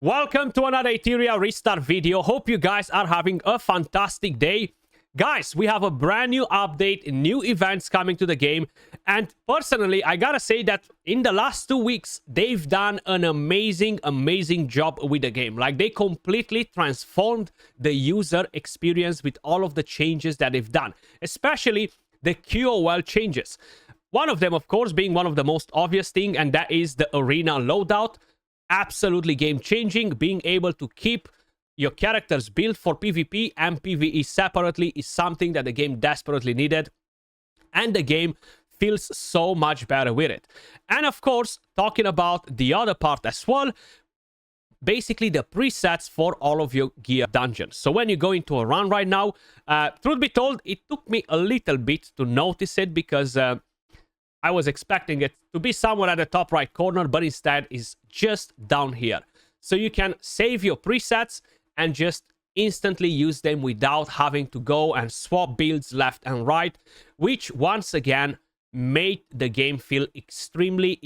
Welcome to another Etheria restart video. Hope you guys are having a fantastic day. Guys, we have a brand new update, new events coming to the game. And personally, I gotta say that in the last 2 weeks, they've done an amazing job with the game. Like, they completely transformed the user experience with all of the changes that they've done, especially the QOL changes. One of them, of course, being one of the most obvious thing, and that is the arena loadout. Absolutely game-changing. Being able to keep your characters built for PvP and PvE separately is something that the game desperately needed, and the game feels so much better with it. And of course, talking about the other part as well, basically the presets for all of your gear dungeons. So when you go into a run right now, truth be told, it took me a little bit to notice it because I was expecting it to be somewhere at the top right corner, but instead is just down here. So you can save your presets and just instantly use them without having to go and swap builds left and right, which once again made the game feel extremely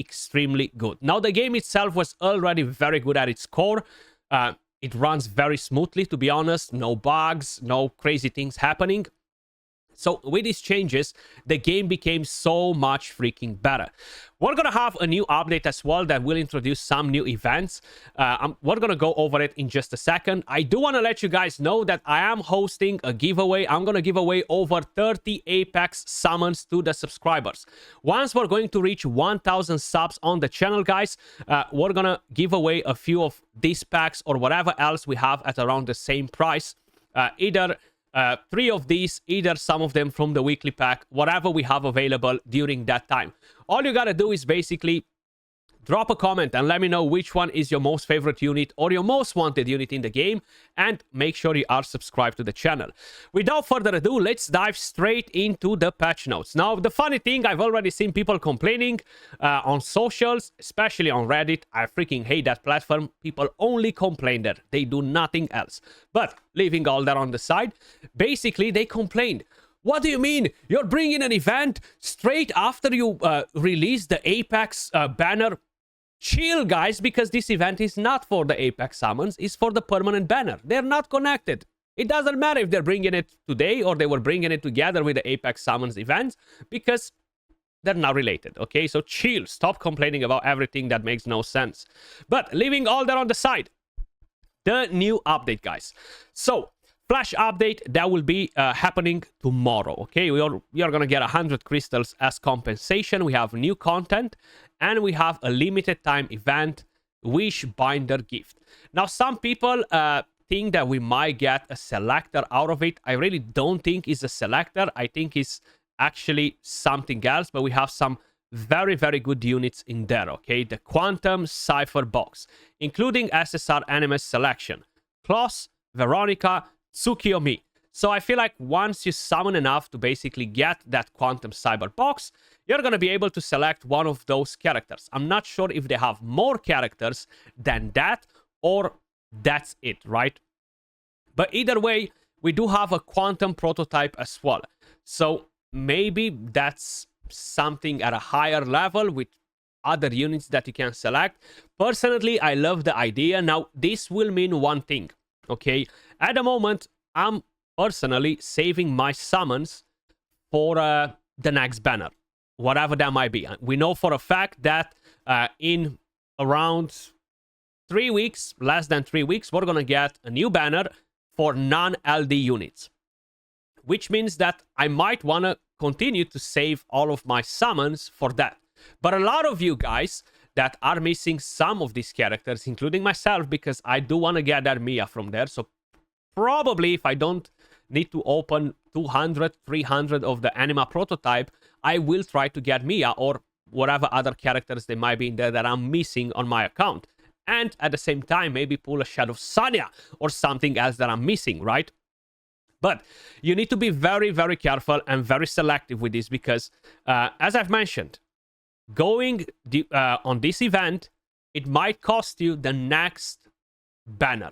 good. Now, the game itself was already very good at its core. It runs very smoothly, to be honest. No bugs, no crazy things happening. So with these changes, the game became so much freaking better. We're going to have a new update as well that will introduce some new events. We're going to go over it in just a second. I do want to let you guys know that I am hosting a giveaway. I'm going to give away over 30 Apex summons to the subscribers. Once we're going to reach 1,000 subs on the channel, guys, we're going to give away a few of these packs or whatever else we have at around the same price. Either 3 of these, either some of them from the weekly pack, whatever we have available during that time. All you gotta do is basically drop a comment and let me know which one is your most favorite unit or your most wanted unit in the game, and make sure you are subscribed to the channel. Without further ado, let's dive straight into the patch notes. Now, the funny thing, I've already seen people complaining on socials, especially on Reddit. I freaking hate that platform. People only complain there. They do nothing else. But leaving all that on the side, basically they complained. What do you mean? You're bringing an event straight after you release the Apex banner? Chill, guys, because this event is not for the Apex summons, it's for the permanent banner. They're not connected. It doesn't matter if they're bringing it today or they were bringing it together with the Apex summons event, because they're not related, okay? So chill, stop complaining about everything that makes no sense. But leaving all that on the side, the new update, guys. So, flash update that will be happening tomorrow, okay? We are gonna get 100 crystals as compensation. We have new content, and we have a limited time event, Wish Binder gift. Now, some people think that we might get a selector out of it. I really don't think it's a selector. I think it's actually something else, but we have some very good units in there, okay? The Quantum Cipher box, including SSR NMS selection, Kloss, Veronica, Tsukiyomi. So I feel like once you summon enough to basically get that Quantum Cyber box, you're going to be able to select one of those characters. I'm not sure if they have more characters than that or that's it, right? But either way, we do have a Quantum prototype as well. So maybe that's something at a higher level with other units that you can select. Personally, I love the idea. Now, this will mean one thing, okay? At the moment, I'm personally saving my summons for the next banner, whatever that might be. We know for a fact that in around 3 weeks, less than 3 weeks, we're going to get a new banner for non-LD units, which means that I might want to continue to save all of my summons for that. But a lot of you guys that are missing some of these characters, including myself, because I do want to get that Mia from there. So probably if I don't need to open 200, 300 of the Anima prototype, I will try to get Mia or whatever other characters they might be in there that I'm missing on my account. And at the same time, maybe pull a Shadow Sonya or something else that I'm missing, right? But you need to be very careful and very selective with this because, as I've mentioned, going on this event, it might cost you the next banner.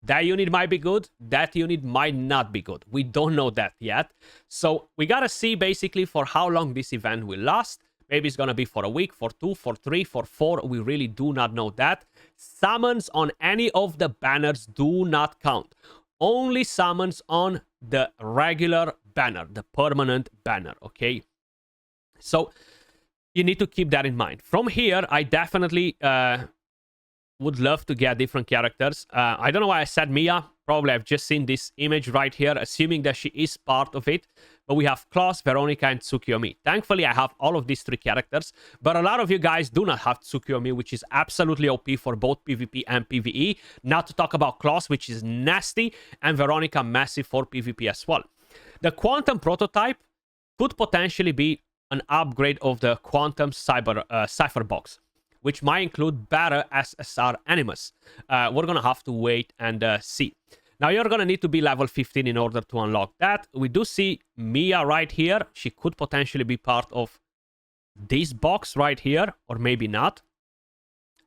That unit might be good, that unit might not be good. We don't know that yet. So we gotta see basically for how long this event will last, Maybe it's going to be for a week, for 2, for 3, for 4. We really do not know that. Summons on any of the banners do not count. Only summons on the regular banner, the permanent banner, okay? So you need to keep that in mind. From here, I definitely would love to get different characters. I don't know why I said Mia. Probably I've just seen this image right here, assuming that she is part of it. But we have Klaus, Veronica, and Tsukiyomi. Thankfully, I have all of these 3 characters. But a lot of you guys do not have Tsukiyomi, which is absolutely OP for both PvP and PvE. Not to talk about Klaus, which is nasty, and Veronica, massive for PvP as well. The Quantum prototype could potentially be an upgrade of the Quantum Cypher box, which might include better SSR Animus. We're going to have to wait and see. Now, you're going to need to be level 15 in order to unlock that. We do see Mia right here. She could potentially be part of this box right here, or maybe not.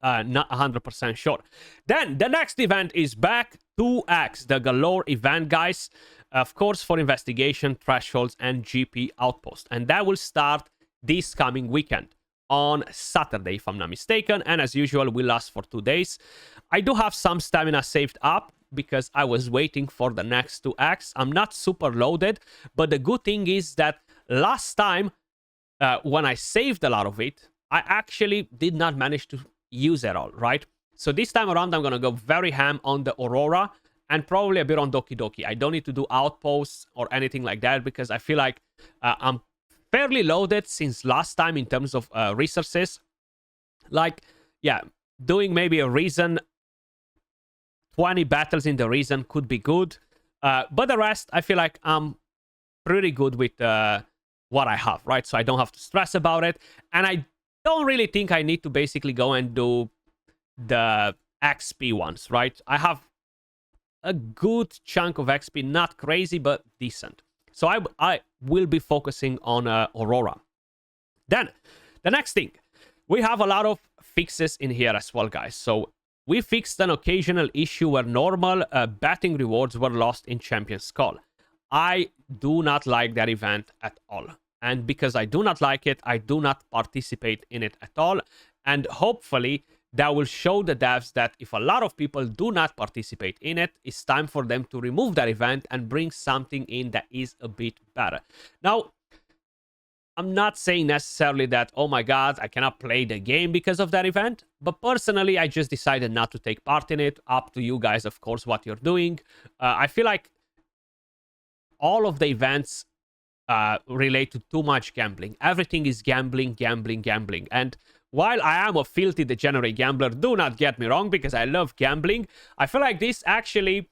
Not 100% sure. Then, the next event is back 2X, the Galore event, guys. Of course, for investigation, thresholds, and GP outpost. And that will start this coming weekend on Saturday, if I'm not mistaken. And as usual, will last for 2 days. I do have some stamina saved up because I was waiting for the next 2X. I'm not super loaded, but the good thing is that last time, when I saved a lot of it, I actually did not manage to use it all, right? So this time around, I'm going to go very ham on the Aurora and probably a bit on Doki Doki. I don't need to do outposts or anything like that because I feel like I'm fairly loaded since last time in terms of resources. Like, yeah, doing maybe a reason, 20 battles in the reason could be good. But the rest, I feel like I'm pretty good with what I have, right? So I don't have to stress about it. And I don't really think I need to basically go and do the XP ones, right? I have a good chunk of XP, not crazy, but decent. So I will be focusing on Aurora. Then, the next thing. We have a lot of fixes in here as well, guys. So we fixed an occasional issue where normal betting rewards were lost in Champion's Call. I do not like that event at all. And because I do not like it, I do not participate in it at all. And hopefully, that will show the devs that if a lot of people do not participate in it, it's time for them to remove that event and bring something in that is a bit better. Now, I'm not saying necessarily that, oh my god, I cannot play the game because of that event. But personally, I just decided not to take part in it. Up to you guys, of course, what you're doing. I feel like all of the events relate to too much gambling. Everything is gambling, gambling, gambling. And while I am a filthy degenerate gambler, do not get me wrong, because I love gambling, I feel like this actually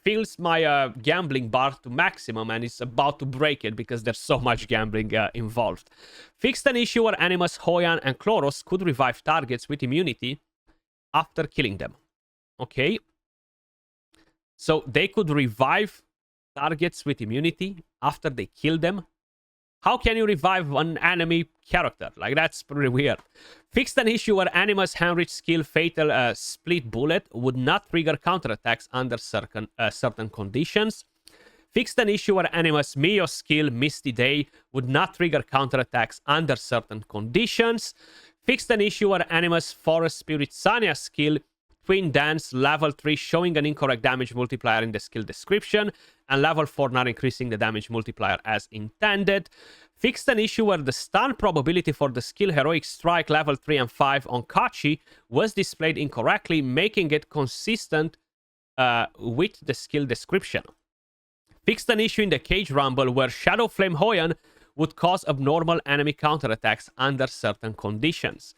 fills my gambling bar to maximum, and it's about to break it because there's so much gambling involved. Fixed an issue where Animus, Hoyan, and Chloros could revive targets with immunity after killing them. Okay. So they could revive targets with immunity after they kill them. How can you revive an enemy character? Like, that's pretty weird. Fixed an issue where Animus Heinrich's skill Fatal Split Bullet would not trigger counterattacks under certain conditions. Fixed an issue where Animus Mio's skill Misty Day would not trigger counterattacks under certain conditions. Fixed an issue where Animus Forest Spirit Sania's skill Twin Dance level 3 showing an incorrect damage multiplier in the skill description, and level 4 not increasing the damage multiplier as intended. Fixed an issue where the stun probability for the skill Heroic Strike level 3 and 5 on Kachi was displayed incorrectly, making it consistent with the skill description. Fixed an issue in the Cage Rumble where Shadow Flame Hoyan would cause abnormal enemy counterattacks under certain conditions.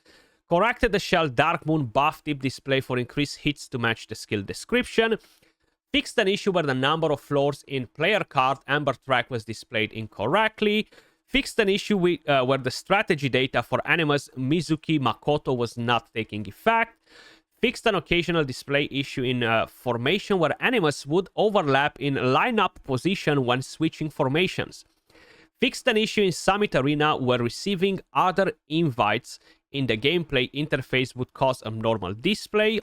Corrected the Shell Dark Moon buff tip display for increased hits to match the skill description. Fixed an issue where the number of floors in player card Amber Track was displayed incorrectly. Fixed an issue where the strategy data for Animus Mizuki Makoto was not taking effect. Fixed an occasional display issue in formation where Animus would overlap in lineup position when switching formations. Fixed an issue in Summit Arena where receiving other invites in the gameplay interface would cause abnormal display.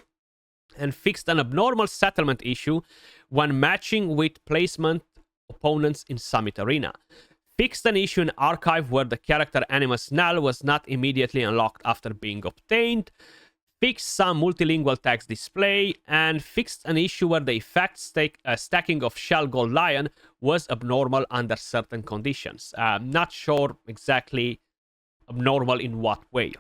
And fixed an abnormal settlement issue when matching with placement opponents in Summit Arena. Fixed an issue in Archive where the character Animus Null was not immediately unlocked after being obtained. Fixed some multilingual text display, and fixed an issue where the effect stacking of Shell Gold Lion was abnormal under certain conditions. Not sure exactly abnormal in what way.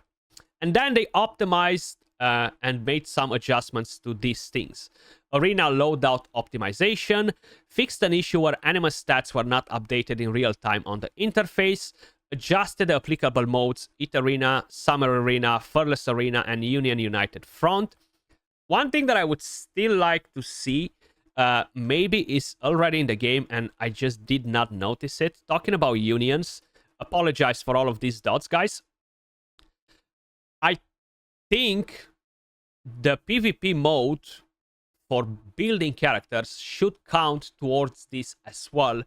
And then they optimized and made some adjustments to these things. Arena loadout optimization, fixed an issue where Animus stats were not updated in real time on the interface, adjusted the applicable modes, Etheria, Summer Arena, Fearless Arena, and Union United Front. One thing that I would still like to see, maybe is already in the game, and I just did not notice it. Talking about unions, apologize for all of these dots, guys. I think the PvP mode for building characters should count towards this as well,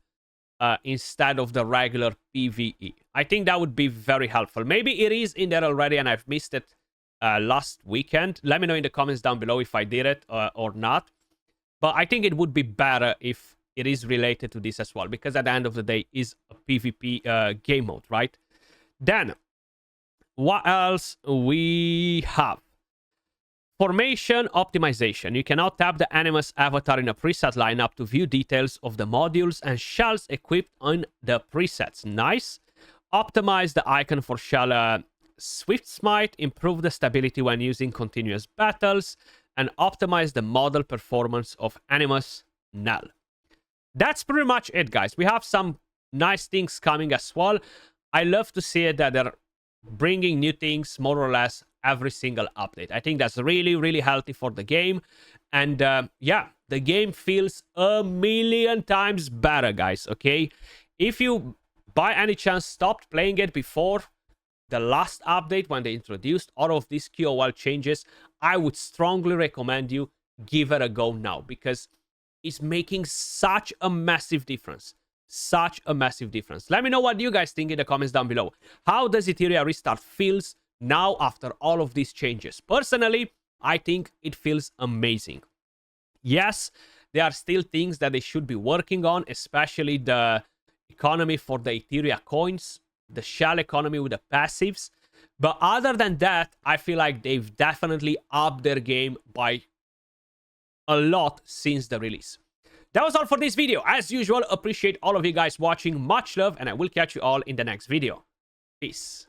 instead of the regular PvE. I think that would be very helpful. Maybe it is in there already and I've missed it last weekend. Let me know in the comments down below if I did it or not. But I think it would be better if it is related to this as well, because at the end of the day, is a PvP game mode, right? Then, what else we have? Formation optimization. You can now tap the Animus avatar in a preset lineup to view details of the modules and shells equipped on the presets. Nice. Optimize the icon for shell Swift Smite. Improve the stability when using continuous battles. And optimize the model performance of Animus Null. That's pretty much it, guys. We have some nice things coming as well. I love to see it that they're bringing new things more or less every single update. I think that's really, really healthy for the game. And yeah, the game feels a million times better, guys, okay? If you, by any chance, stopped playing it before the last update when they introduced all of these QOL changes, I would strongly recommend you give it a go now, because it's making such a massive difference. Such a massive difference. Let me know what you guys think in the comments down below. How does Etheria Restart feels now after all of these changes? Personally, I think it feels amazing. Yes, there are still things that they should be working on, especially the economy for the Etheria coins, the shell economy with the passives. But other than that, I feel like they've definitely upped their game by a lot since the release. That was all for this video. As usual, appreciate all of you guys watching. Much love, and I will catch you all in the next video. Peace.